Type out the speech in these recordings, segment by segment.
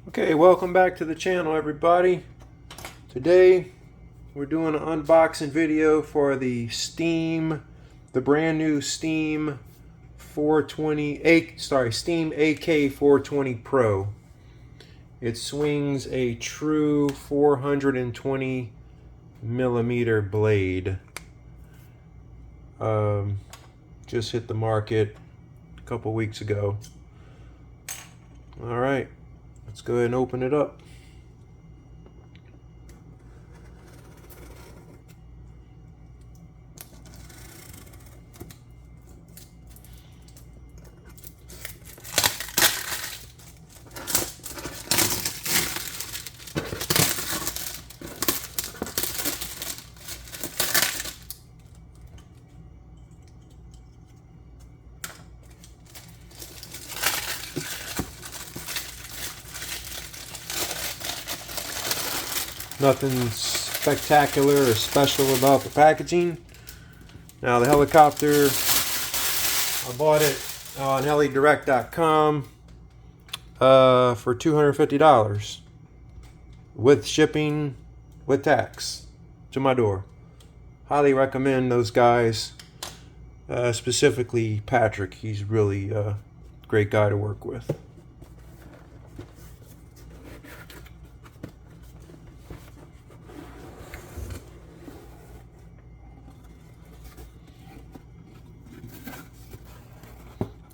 Okay, welcome back to the channel, everybody. Today we're doing an unboxing video for the brand new Steam AK420 Pro. It swings a true 420 millimeter blade. Just hit the market a couple weeks ago. All right. Let's go ahead and open it up. Nothing spectacular or special about the packaging. Now the helicopter, I bought it on helidirect.com for $250 with shipping, with tax, to my door. Highly recommend those guys, specifically Patrick. He's really a great guy to work with.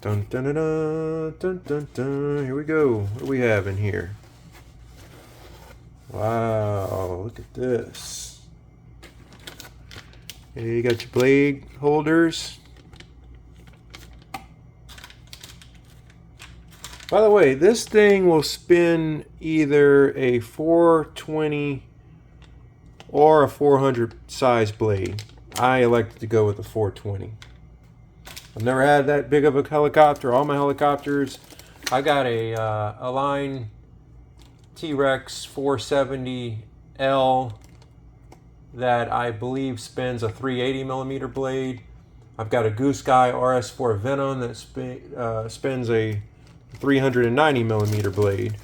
Dun dun dun dun dun dun dun. Here we go. What do we have in here? Wow, look at this. Here you got your blade holders. By the way, this thing will spin either a 420 or a 400 size blade. I elected to go with the 420. I've never had that big of a helicopter. All my helicopters, I got a Align T-Rex 470L that I believe spins a 380 millimeter blade. I've got a Goose Guy RS4 Venom that spins a 390 millimeter blade.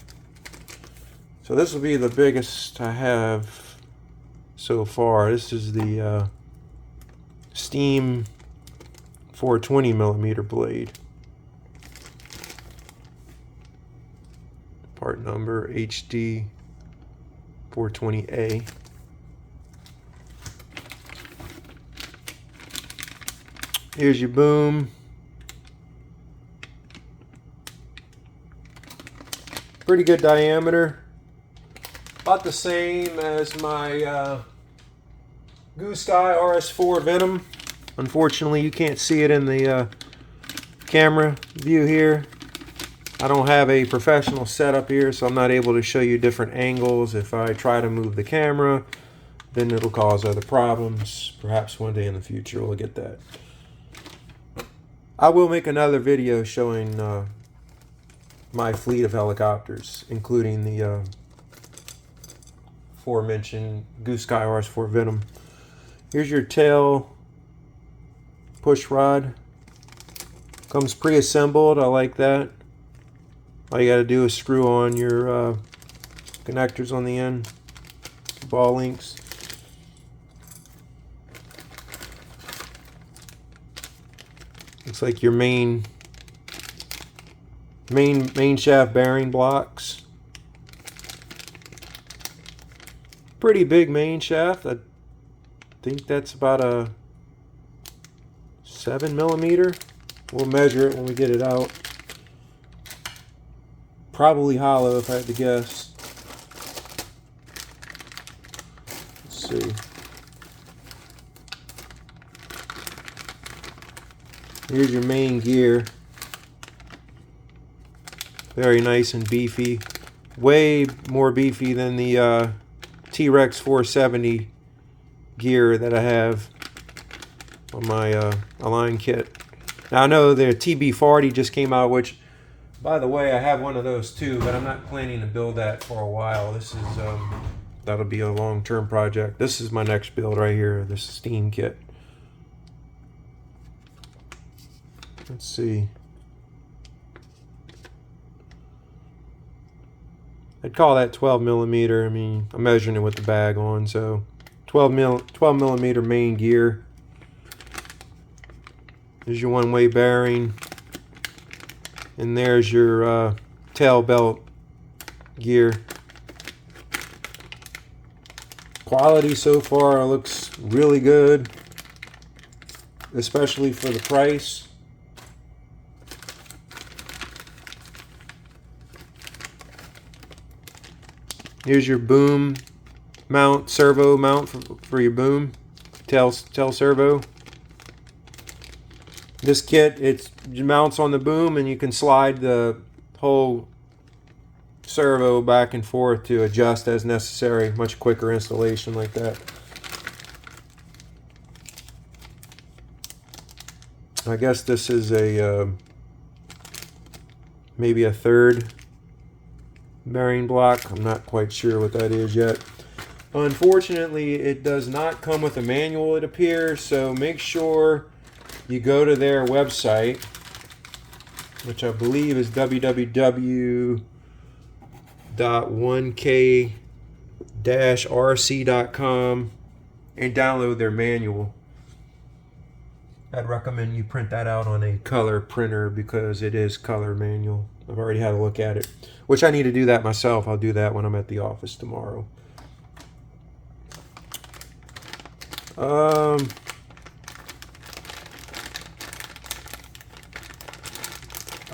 So this will be the biggest I have so far. This is the Steam 420 millimeter blade. Part number HD 420A. Here's your boom. Pretty good diameter. About the same as my Goose Guy RS4 Venom. Unfortunately, you can't see it in the camera view here. I don't have a professional setup here, so I'm not able to show you different angles. If I try to move the camera, then it'll cause other problems. Perhaps one day in the future we'll get that. I will make another video showing my fleet of helicopters, including the aforementioned Goose Guy RS4 Venom. Here's your tail push rod. Comes pre-assembled. I like that. All you got to do is screw on your connectors on the end, ball links. Looks like your main shaft bearing blocks. Pretty big main shaft. I think that's about a 7 millimeter. We'll measure it when we get it out. Probably hollow if I had to guess. Let's see. Here's your main gear. Very nice and beefy. Way more beefy than the T-Rex 470 gear that I have on my Align kit. Now I know the TB40 just came out, which, by the way, I have one of those too, but I'm not planning to build that for a while. This is that'll be a long-term project. This is my next build right here, this Steam kit. Let's see. I'd call that 12 millimeter. I mean, I'm measuring it with the bag on, so 12 millimeter main gear. There's your one-way bearing, and there's your tail belt gear. Quality so far looks really good, especially for the price. Here's your boom mount, servo mount for your boom, tail servo. This kit, it mounts on the boom and you can slide the whole servo back and forth to adjust as necessary. Much quicker installation like that. I guess this is a maybe a third bearing block. I'm not quite sure what that is yet. Unfortunately, it does not come with a manual, it appears, so make sure you go to their website, which I believe is www.1k-rc.com, and download their manual. I'd recommend you print that out on a color printer because it is color manual. I've already had a look at it, which I need to do that myself. I'll do that when I'm at the office tomorrow. I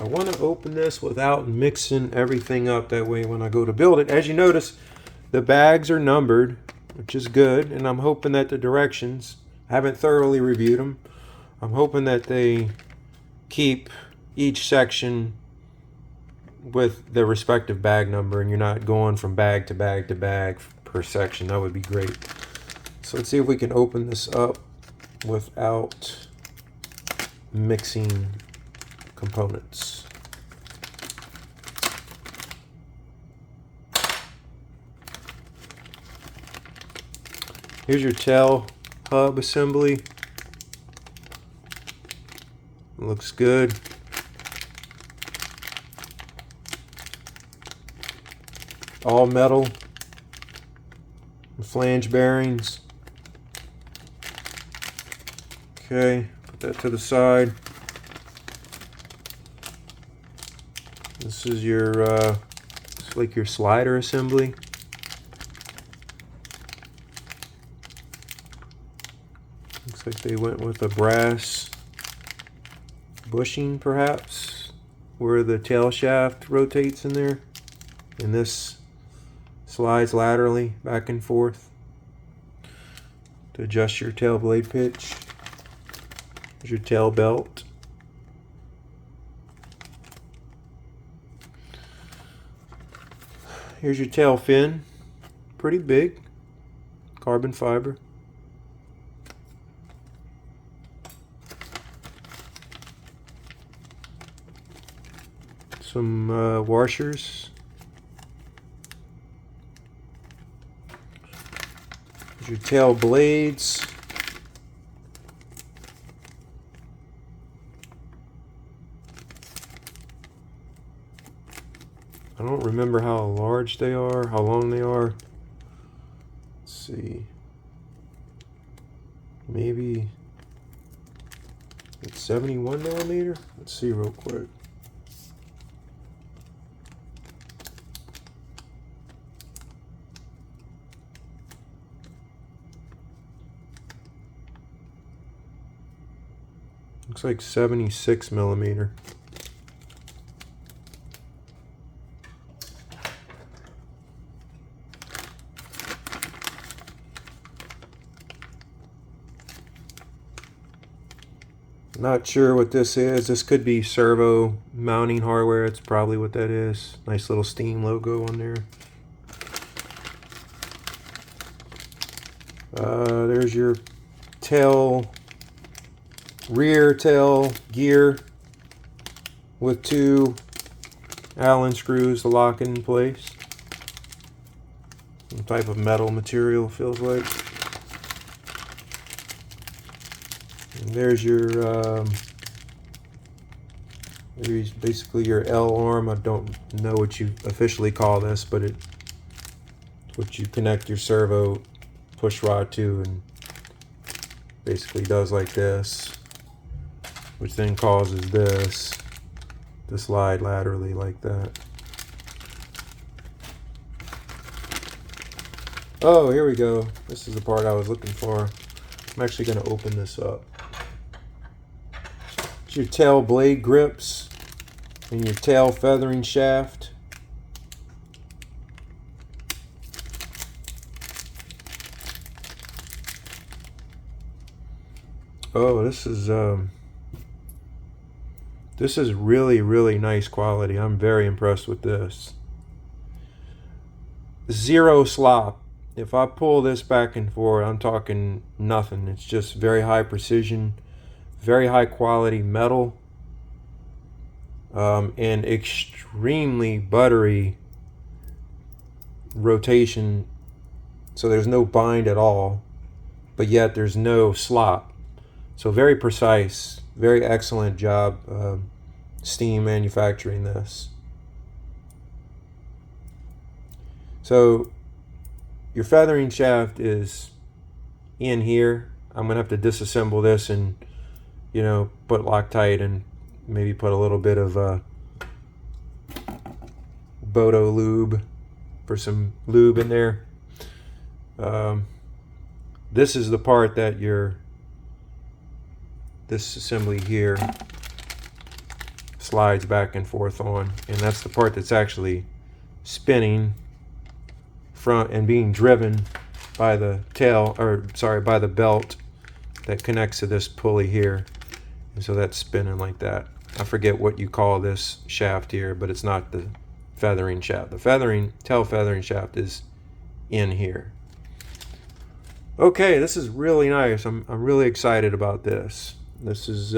want to open this without mixing everything up. That way when I go to build it, as you notice, the bags are numbered, which is good. And I'm hoping that the directions, I haven't thoroughly reviewed them. I'm hoping that they keep each section with the respective bag number and you're not going from bag to bag to bag per section. That would be great. So let's see if we can open this up without mixing components. Here's your tail hub assembly. Looks good. All metal. Flange bearings. Okay, put that to the side. This is your, it's like your slider assembly. Looks like they went with a brass bushing, perhaps, where the tail shaft rotates in there. And this slides laterally back and forth to adjust your tail blade pitch. Here's your tail belt. Here's your tail fin. Pretty big. Carbon fiber. Some washers. Here's your tail blades. I don't remember how large they are, how long they are. Let's see. Maybe it's 71 millimeter. Let's see real quick. Looks like 76 millimeter. Not sure what this is. This could be servo mounting hardware. It's probably what that is. Nice little Steam logo on there. There's your tail, rear tail gear with 2 Allen screws to lock it in place. Some type of metal material, feels like. And there's your Here's basically your L arm. I don't know what you officially call this, but it's what you connect your servo push rod to, and basically does like this, which then causes this to slide laterally like that. Oh, here we go. This is the part I was looking for. I'm actually going to open this up. It's your tail blade grips and your tail feathering shaft. Oh, this is really nice quality. I'm very impressed with this. Zero slop. If I pull this back and forth, I'm talking nothing. It's just very high precision, very high quality metal, and extremely buttery rotation. So there's no bind at all, but yet there's no slop. So very precise, very excellent job, Steam manufacturing this. So your feathering shaft is in here. I'm gonna have to disassemble this and, you know, put Loctite and maybe put a little bit of Bodo lube for some lube in there. This is the part that this assembly here slides back and forth on, and that's the part that's actually spinning front and being driven by the tail, or sorry, by the belt that connects to this pulley here, and so that's spinning like that. I forget what you call this shaft here, but it's not the feathering shaft. The tail feathering shaft is in here. Okay, this is really nice. I'm really excited about this. This is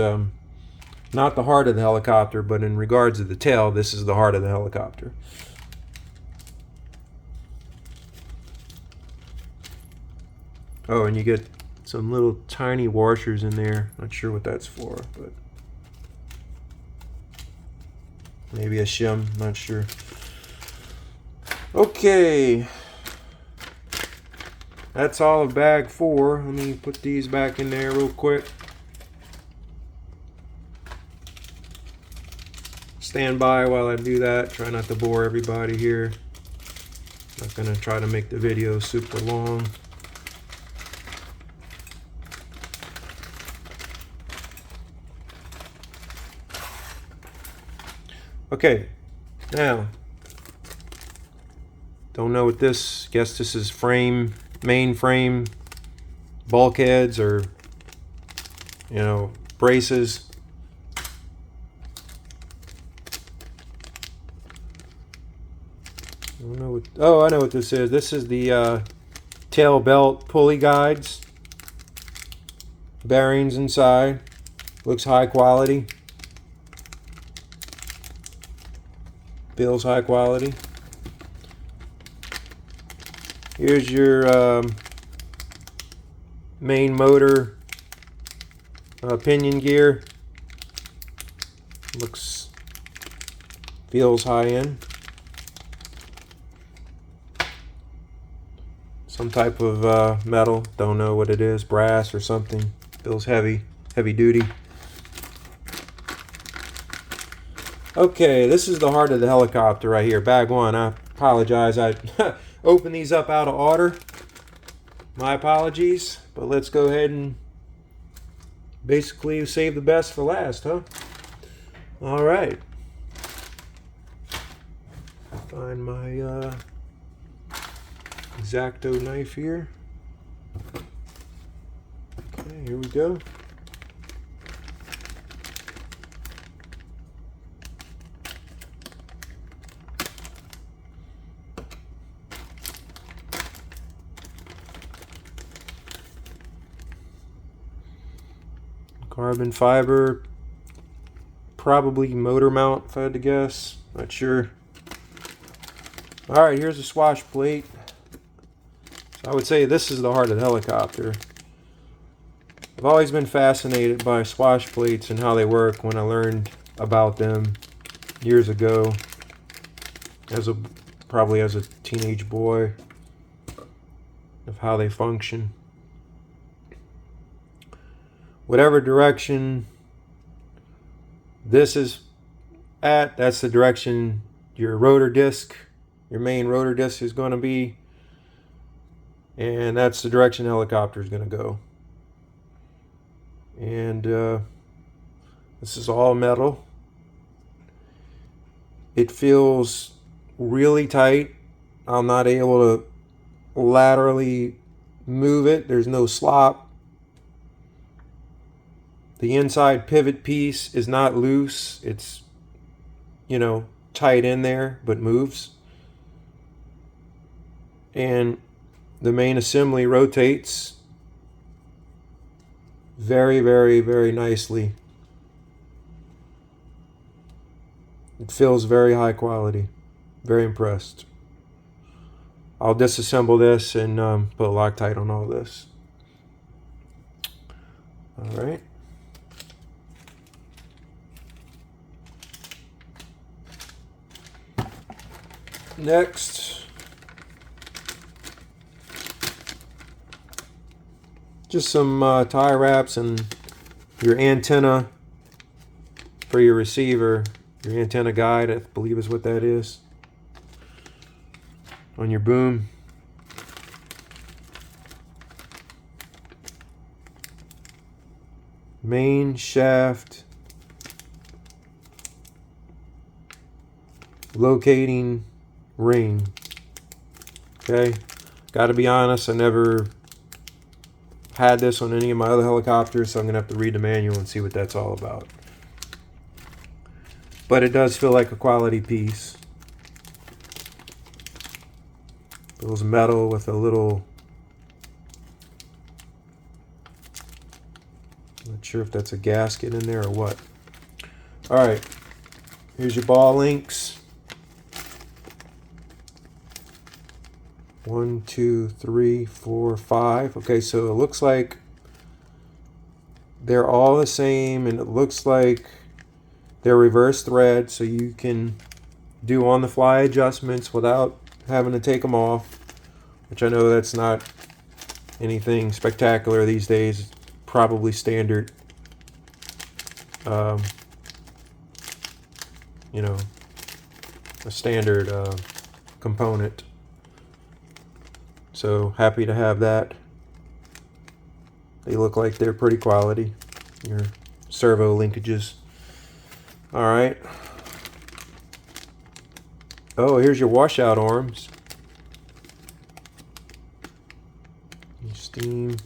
not the heart of the helicopter, but in regards to the tail, this is the heart of the helicopter. Oh, and you get some little tiny washers in there. Not sure what that's for, but maybe a shim, not sure. Okay, that's all of bag 4. Let me put these back in there real quick. Stand by while I do that. Try not to bore everybody here. Not gonna try to make the video super long. Okay, now, don't know what this, guess this is main frame bulkheads, or, you know, braces. I don't know what, oh, I know what this is. This is the tail belt pulley guides. Bearings inside. Looks high quality. Feels high quality. Here's your main motor pinion gear. Feels high end. Some type of metal, don't know what it is, brass or something. Feels heavy duty. Okay, this is the heart of the helicopter right here, bag 1. I apologize, I opened these up out of order. My apologies, but let's go ahead and basically save the best for last, huh? All right. Find my X-Acto knife here. Okay, here we go. Carbon fiber, probably motor mount if I had to guess, not sure. Alright, here's a swash plate. So I would say this is the heart of the helicopter. I've always been fascinated by swash plates and how they work when I learned about them years ago, probably as a teenage boy, of how they function. Whatever direction this is at, that's the direction your rotor disc, your main rotor disc, is going to be, and that's the direction the helicopter is going to go. And this is all metal. It feels really tight. I'm not able to laterally move it. There's no slop. The inside pivot piece is not loose. It's, you know, tight in there, but moves. And the main assembly rotates very, very, very nicely. It feels very high quality. Very impressed. I'll disassemble this and put Loctite on all this. All right. Next, just some tie wraps and your antenna for your receiver. Your antenna guide, I believe, is what that is, on your boom. Main shaft locating ring. Okay, got to be honest, I never had this on any of my other helicopters, so I'm gonna have to read the manual and see what that's all about. But it does feel like a quality piece. Feels metal with a little, not sure if that's a gasket in there or what. All right, here's your ball links. 1, 2, 3, 4, 5. Okay, so it looks like they're all the same, and it looks like they're reverse thread, so you can do on-the-fly adjustments without having to take them off, which I know that's not anything spectacular these days. Probably standard, you know, a standard component. So happy to have that. They look like they're pretty quality, your servo linkages. All right. Oh, here's your washout arms. Steam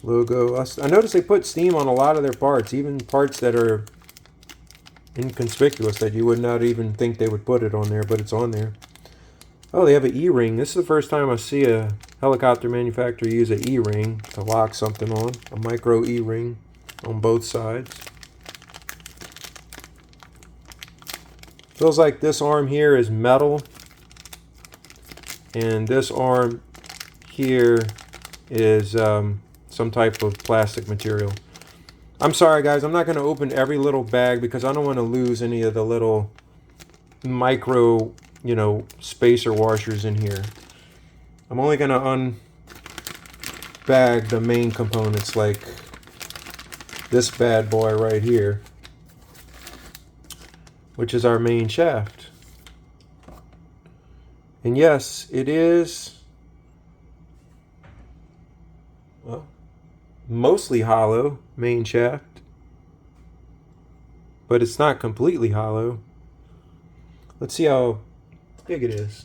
logo. I noticed they put Steam on a lot of their parts, even parts that are inconspicuous that you would not even think they would put it on there, but it's on there. Oh, they have an E-ring. This is the first time I see a helicopter manufacturer use an E-ring to lock something on. A micro E-ring on both sides. Feels like this arm here is metal, and this arm here is some type of plastic material. I'm sorry guys, I'm not going to open every little bag because I don't want to lose any of the little micro, you know, spacer washers in here. I'm only going to unbag the main components, like this bad boy right here, which is our main shaft. And yes, it is, well, mostly hollow main shaft, but it's not completely hollow. Let's see how big it is.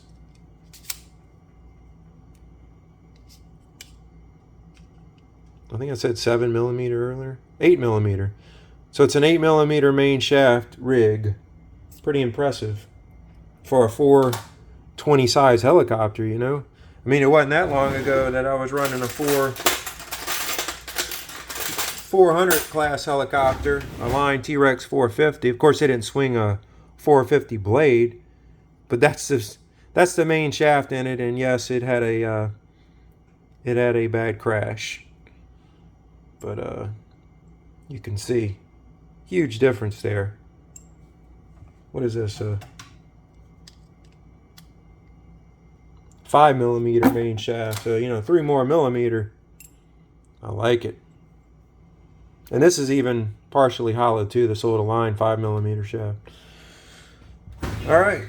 I think I said 7mm earlier. 8mm. So it's an 8mm main shaft rig. Pretty impressive for a 420 size helicopter, you know. I mean, it wasn't that long ago that I was running a 400 class helicopter, a Line T-Rex 450. Of course, they didn't swing a 450 blade, but that's the main shaft in it. And yes, it had a bad crash, but you can see huge difference there. what is this? 5mm main shaft. So, you know, 3 more millimeter. I like it. And this is even partially hollow too, the sold line 5mm shaft. All right.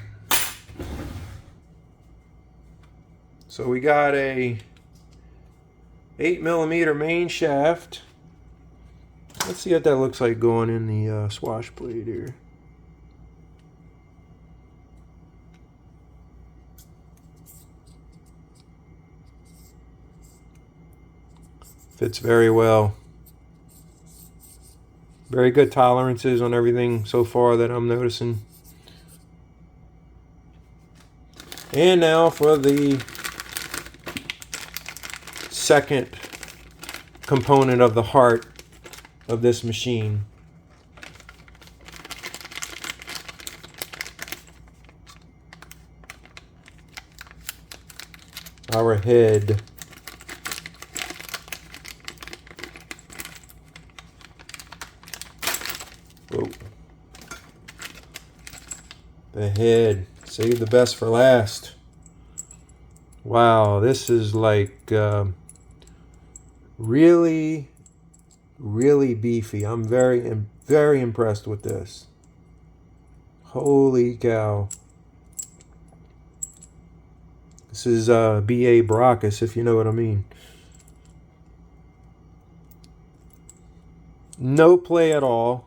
So we got a 8mm main shaft. Let's see what that looks like going in the swash plate here. Fits very well. Very good tolerances on everything so far that I'm noticing. And now for the second component of the heart of this machine. Our head. Whoa. The head. Save the best for last. Wow, this is like really beefy. I'm very impressed with this. Holy cow. This is B.A. Baracus, if you know what I mean. No play at all.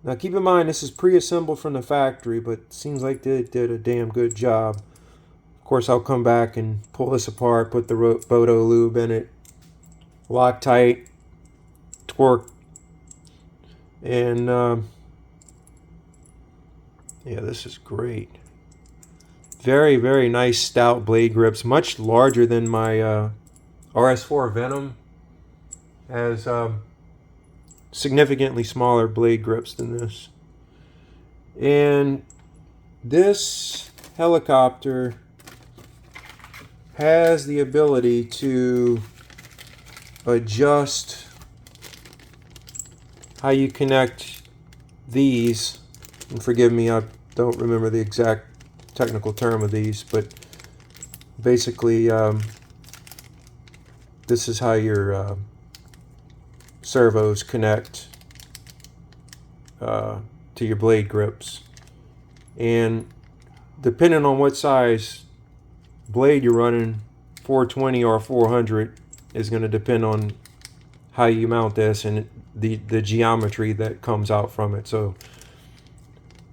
Now keep in mind this is pre-assembled from the factory, but it seems like they did a damn good job. Of course, I'll come back and pull this apart, put the Bodo lube in it, Loctite, torque, and yeah, this is great. Very nice stout blade grips, much larger than my RS4 Venom. Has significantly smaller blade grips than this. And this helicopter has the ability to adjust how you connect these. And forgive me, I don't remember the exact technical term of these, but basically this is how your servos connect to your blade grips, and depending on what size blade you're running, 420 or 400, is going to depend on how you mount this and the geometry that comes out from it. So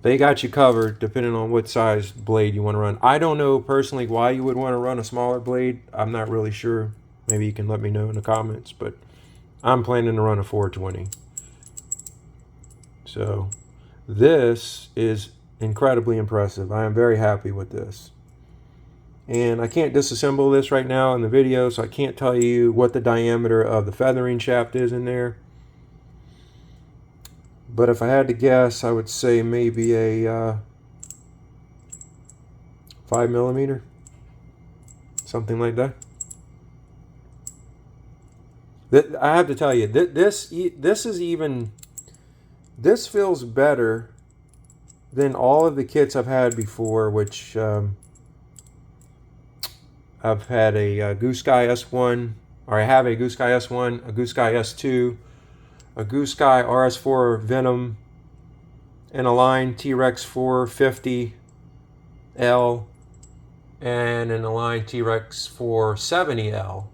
they got you covered depending on what size blade you want to run. I don't know personally why you would want to run a smaller blade. I'm not really sure. Maybe you can let me know in the comments, but I'm planning to run a 420. So this is incredibly impressive. I am very happy with this. And I can't disassemble this right now in the video, so I can't tell you what the diameter of the feathering shaft is in there. But if I had to guess, I would say maybe a 5mm, something like that. I have to tell you, this feels better than all of the kits I've had before, which I've had a Goose Sky S1, or I have a Goose Sky S1, a Goose Sky S2, a Goose Sky RS4 Venom, and a Line T-Rex 450L, and an Align T-Rex 470L.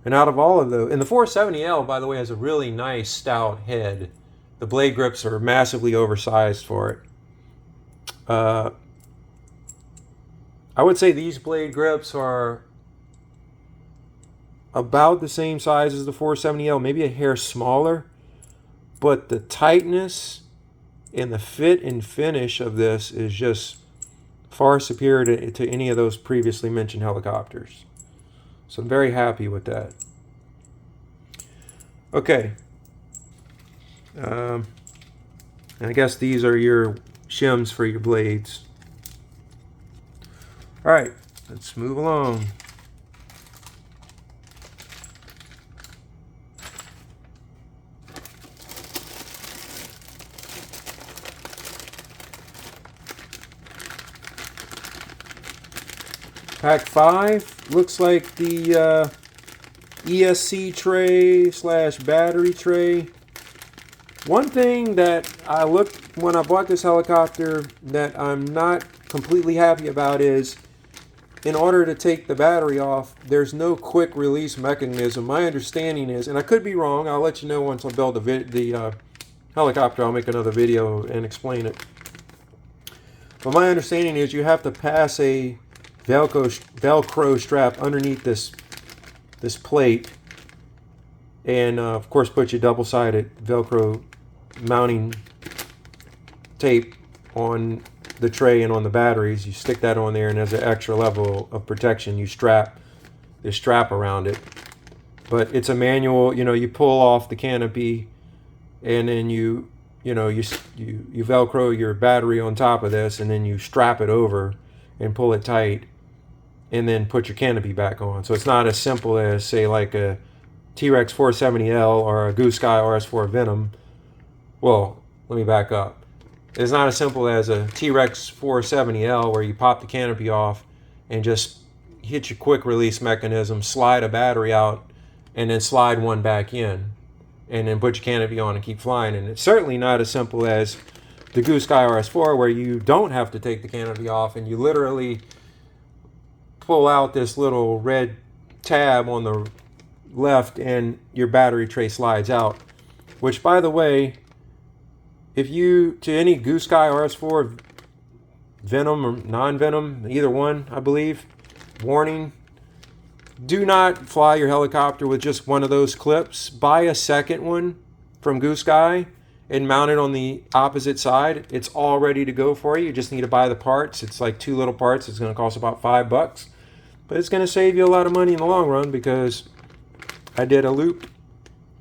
And out of all of those, and the 470L, by the way, has a really nice stout head. The blade grips are massively oversized for it. I would say these blade grips are about the same size as the 470L, maybe a hair smaller. But the tightness and the fit and finish of this is just far superior to any of those previously mentioned helicopters. So I'm very happy with that. Okay. And I guess these are your shims for your blades. All right, let's move along. Pack 5 looks like the ESC tray / battery tray. One thing that I looked when I bought this helicopter that I'm not completely happy about is, in order to take the battery off, there's no quick release mechanism. My understanding is, and I could be wrong, I'll let you know once I build the helicopter. I'll make another video and explain it. But my understanding is you have to pass a Velcro strap underneath this plate, and of course put your double-sided Velcro mounting tape on the tray and on the batteries. You stick that on there, and as an extra level of protection, you strap this strap around it. But it's a manual. You pull off the canopy, and then you Velcro your battery on top of this, and then you strap it over and pull it tight, and then put your canopy back on. So it's not as simple as, say, like a T-Rex 470L or a Goose Sky RS4 Venom. Well, let me back up. It's not as simple as a T-Rex 470L where you pop the canopy off and just hit your quick release mechanism, slide a battery out, and then slide one back in, and then put your canopy on and keep flying. And it's certainly not as simple as the Goose Sky RS4 where you don't have to take the canopy off and you literally pull out this little red tab on the left and your battery tray slides out. Which, by the way, if you, to any Goose Sky RS4 Venom or non-Venom, either one, I believe, warning, do not fly your helicopter with just one of those clips. Buy a second one from Goose Sky and mount it on the opposite side. It's all ready to go for you. You just need to buy the parts. It's like 2 little parts. It's going to cost about $5, but it's going to save you a lot of money in the long run, because I did a loop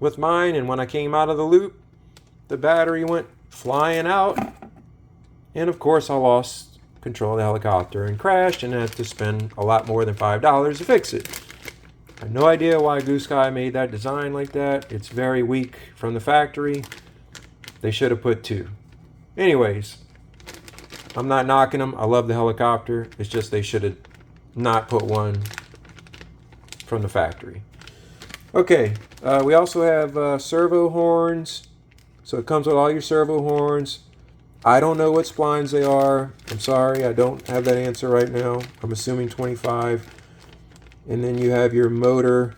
with mine, and when I came out of the loop, the battery went flying out, and of course I lost control of the helicopter and crashed, and had to spend a lot more than $5 to fix it. I have no idea why Goose Sky made that design like that. It's very weak from the factory. They should have put 2. Anyways, I'm not knocking them. I love the helicopter. It's just they should have not put one from the factory. Okay, we also have servo horns. So it comes with all your servo horns. I don't know what splines they are. I'm sorry, I don't have that answer right now. I'm assuming 25. And then you have your motor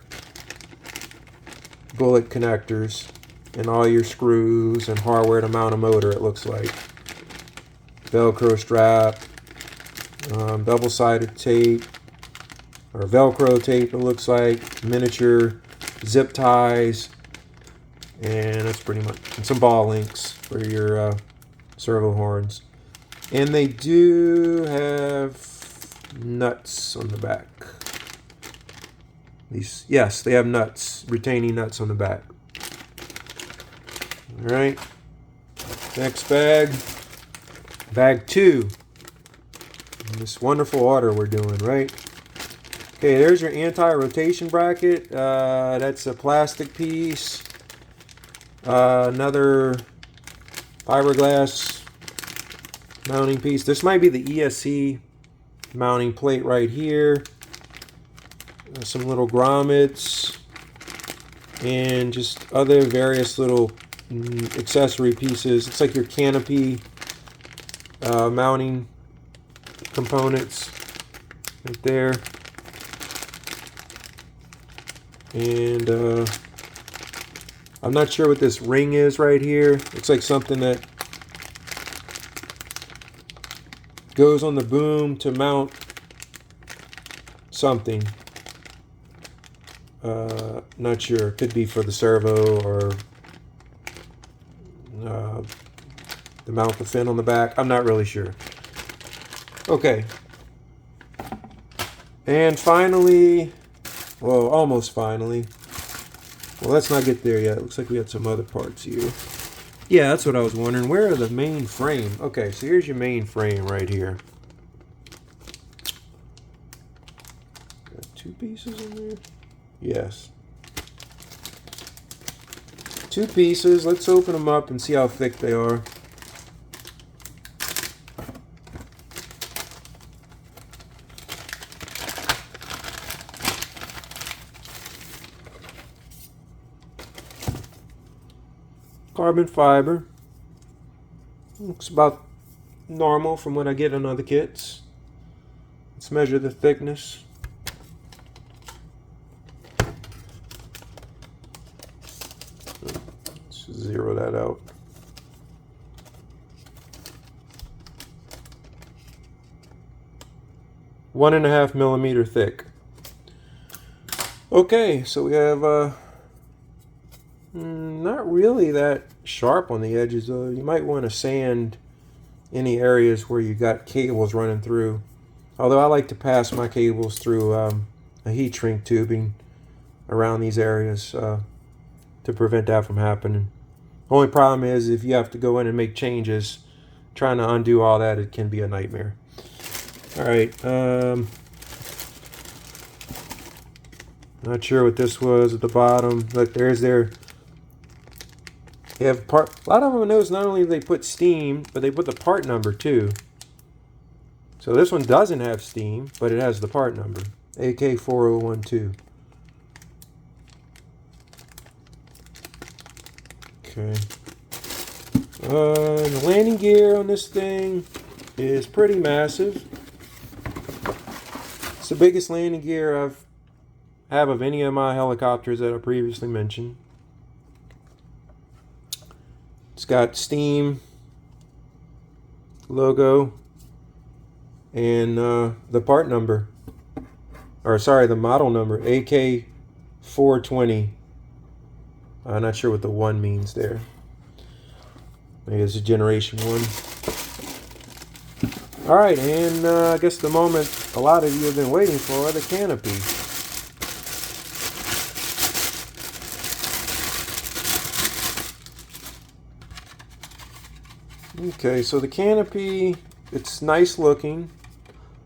bullet connectors and all your screws and hardware to mount a motor, it looks like. Velcro strap, double-sided tape, or Velcro tape, it looks like, miniature zip ties, and that's pretty much, and some ball links for your servo horns. And they do have nuts on the back. These, yes, they have nuts, retaining nuts on the back. All right, next bag, bag 2. In this wonderful order we're doing, right? Okay, there's your anti-rotation bracket. That's a plastic piece. Another fiberglass mounting piece. This might be the ESC mounting plate right here. Some little grommets and just other various little accessory pieces. It's like your canopy mounting components right there. And I'm not sure what this ring is right here. Looks like something that goes on the boom to mount something. Not sure. Could be for the servo or to mount the fin on the back. I'm not really sure. Okay. And finally, well, almost finally. Well, let's not get there yet. Looks like we had some other parts here. Yeah, that's what I was wondering. Where are the main frame? Okay, so here's your main frame right here. Got 2 pieces in there? Yes. 2 pieces. Let's open them up and see how thick they are. carbon fiber. Looks about normal from what I get on other kits. Let's measure the thickness. Let's zero that out. 1.5 millimeter thick. Okay, so we have not really that sharp on the edges though. You might want to sand any areas where you got cables running through. Although I like to pass my cables through a heat shrink tubing around these areas to prevent that from happening. Only problem is if you have to go in and make changes, trying to undo all that, it can be a nightmare. All right, not sure what this was at the bottom. Look, there's their. They have part. A lot of them notice not only do they put Steam, but they put the part number too. So this one doesn't have Steam, but it has the part number, AK4012. Okay. The landing gear on this thing is pretty massive. It's the biggest landing gear I have of any of my helicopters that I previously mentioned. It's got Steam logo and the part number, or sorry, the model number, AK420. I'm not sure what the 1 means there. Maybe it's a generation 1. All right, and I guess the moment a lot of you have been waiting for, the canopy. Okay, so the canopy, it's nice looking.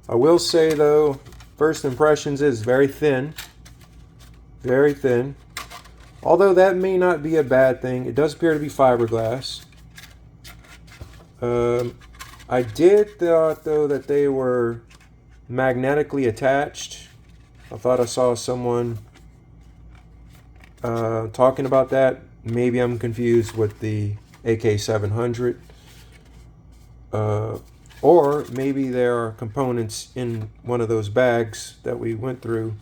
I will say though, first impressions is very thin. Very thin. Although that may not be a bad thing. It does appear to be fiberglass. I did thought though that they were magnetically attached. I thought I saw someone talking about that. Maybe I'm confused with the AK700. Or maybe there are components in one of those bags that we went through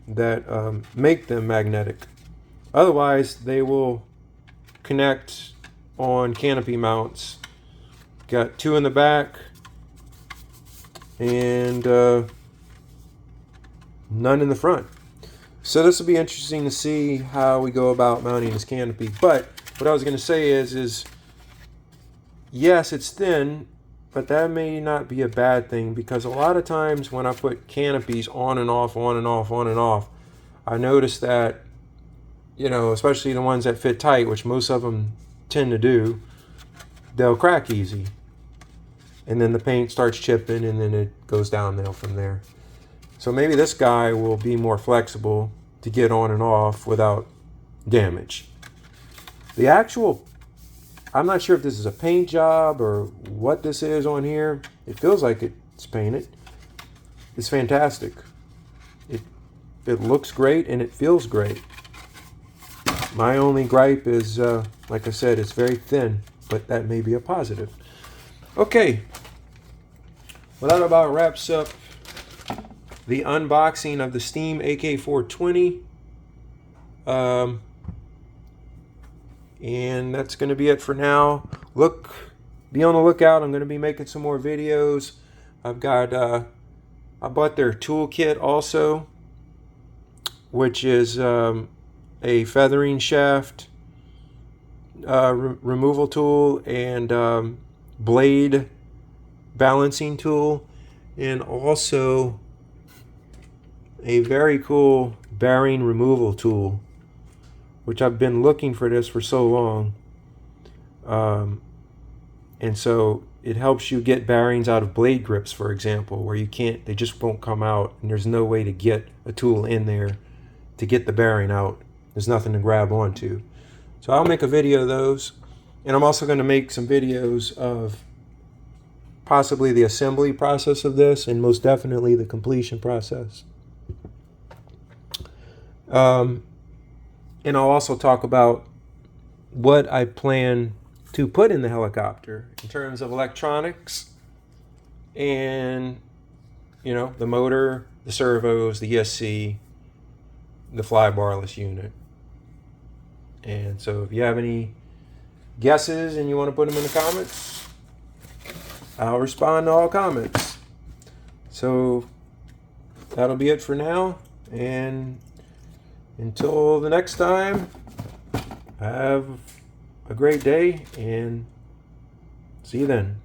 that make them magnetic. Otherwise, they will connect on canopy mounts. Got 2 in the back and none in the front. So this will be interesting to see how we go about mounting this canopy. But what I was going to say is yes, it's thin, but that may not be a bad thing, because a lot of times when I put canopies on and off, on and off, on and off, I notice that, you know, especially the ones that fit tight, which most of them tend to do, they'll crack easy. And then the paint starts chipping and then it goes downhill from there. So maybe this guy will be more flexible to get on and off without damage. The actual, I'm not sure if this is a paint job or what this is on here. It feels like it's painted. It's fantastic. It looks great and it feels great. My only gripe is, like I said, it's very thin, but that may be a positive. Okay, well, that about wraps up the unboxing of the Steam AK420. And that's going to be it for now. Be on the lookout. I'm going to be making some more videos. I've got, I bought their toolkit also, which is a feathering shaft removal tool and blade balancing tool, and also a very cool bearing removal tool, which I've been looking for this for so long. And so it helps you get bearings out of blade grips, for example, where you can't, they just won't come out, and there's no way to get a tool in there to get the bearing out. There's nothing to grab onto. So I'll make a video of those, and I'm also going to make some videos of possibly the assembly process of this, and most definitely the completion process. And I'll also talk about what I plan to put in the helicopter in terms of electronics and, you know, the motor, the servos, the ESC, the flybarless unit. And so if you have any guesses and you want to put them in the comments, I'll respond to all comments. So that'll be it for now, and until the next time, have a great day and see you then.